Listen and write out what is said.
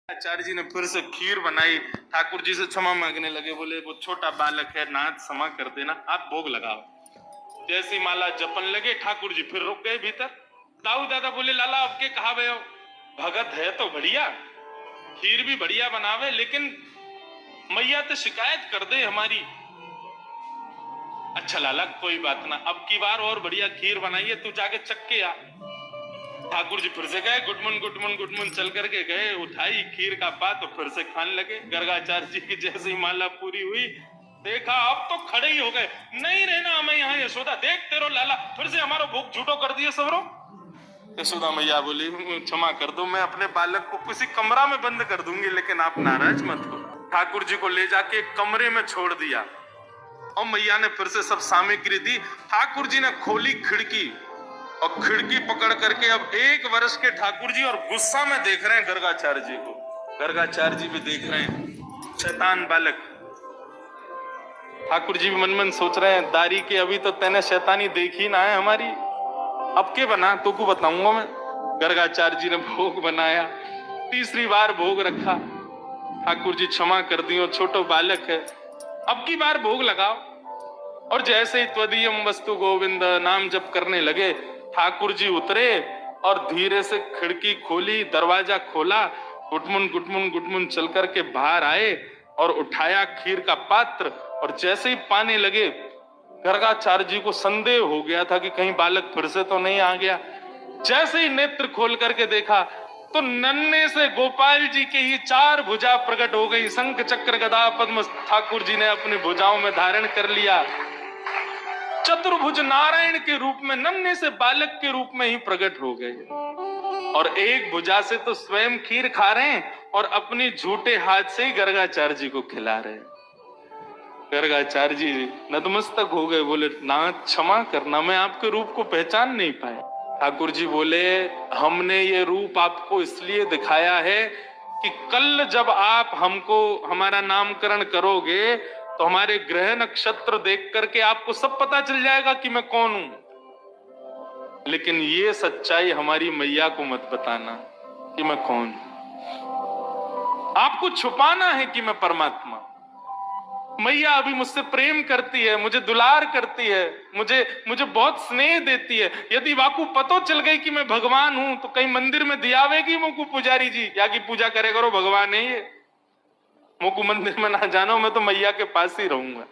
आचार्य जी ने फिर से खीर बनाई, ठाकुर जी से क्षमा मांगने लगे, बोले वो छोटा बालक है, नाथ क्षमा कर देना, आप भोग लगाओ। जैसी माला जपन लगे, ठाकुर जी फिर रुक गए भीतर। दाऊ दादा बोले, लाला अब के कहा हो, भगत है तो बढ़िया, खीर भी बढ़िया बनावे, लेकिन मैया तो शिकायत कर दे हमारी। अच्छा लाला कोई बात ना, अब की बार और बढ़िया खीर बनाइए, तू जाके चख के आ। ठाकुर जी फिर से गए, गुटमुन चल करके गए, उठाई खीर का पात तो फिर से खाने लगे। गर्गाचार्य जी की जैसी माला पूरी हुई, देखा अब तो खड़े ही हो गए, नहीं रहना हमें यहाँ यशोदा, देख तेरो लाला फिर से हमारा भूख झूठो कर दिए सबरो। यशोदा मैया बोली, क्षमा कर दो, मैं अपने बालक को किसी कमरा में बंद कर दूंगी, लेकिन आप नाराज मत हो। ठाकुर जी को ले जाके कमरे में छोड़ दिया और मैया ने फिर से सब सामग्री दी। ठाकुर जी ने खोली खिड़की और खिड़की पकड़ करके अब 1 वर्ष के ठाकुर जी और गुस्सा में देख रहे हैं गर्गाचार्य जी को। गर्गाचार्य जी भी देख रहे हैं, शैतान बालक। ठाकुर जी भी मन मन सोच रहे हैं, दारी के अभी तो तेने शैतानी देखी ना है हमारी, अब के बना तो को बताऊंगा मैं। गर्गाचार्य जी ने भोग बनाया, तीसरी बार भोग रखा। ठाकुर जी क्षमा कर दियो, छोटो बालक है, अब की बार भोग लगाओ। और जैसे ही त्वदीयम वस्तु गोविंद नाम जप करने लगे, ठाकुर जी उतरे और धीरे से खिड़की खोली, दरवाजा खोला, गुटमुन चल करके बाहर आए और उठाया खीर का पात्र। और जैसे ही पाने लगे, गर्गाचार्य जी को संदेह हो गया था कि कहीं बालक फिर से तो नहीं आ गया। जैसे ही नेत्र खोल करके देखा तो नन्हे से गोपाल जी के ही 4 भुजा प्रकट हो गई। शंख चक्र गदा पद्म ठाकुर जी ने अपनी भुजाओं में धारण कर लिया। चतुर्भुज नारायण के रूप में, नन्हे से बालक के रूप में ही प्रकट हो गए। और एक भुजा से तो स्वयं खीर खा रहे हैं और अपनी झूठे हाथ से ही गर्गाचार्य जी को खिला रहे हैं। गर्गाचार्य जी नतमस्तक हो गए, बोले नाथ क्षमा करना, मैं आपके रूप को पहचान नहीं पाया। ठाकुर जी बोले, हमने ये रूप आपको इसलिए दिखाया है कि कल जब आप हमको हमारा नामकरण करोगे तो हमारे ग्रह नक्षत्र देख करके आपको सब पता चल जाएगा कि मैं कौन हूं। लेकिन ये सच्चाई हमारी मैया को मत बताना कि मैं कौन हूं। आपको छुपाना है कि मैं परमात्मा। मैया अभी मुझसे प्रेम करती है, मुझे दुलार करती है, मुझे बहुत स्नेह देती है। यदि वाकू पतो चल गई कि मैं भगवान हूं तो कहीं मंदिर में दियावेगी मुझको पुजारी जी, या की पूजा करे करो, भगवान है ये, मुझको मंदिर में ना जानो, मैं तो मैया के पास ही रहूंगा।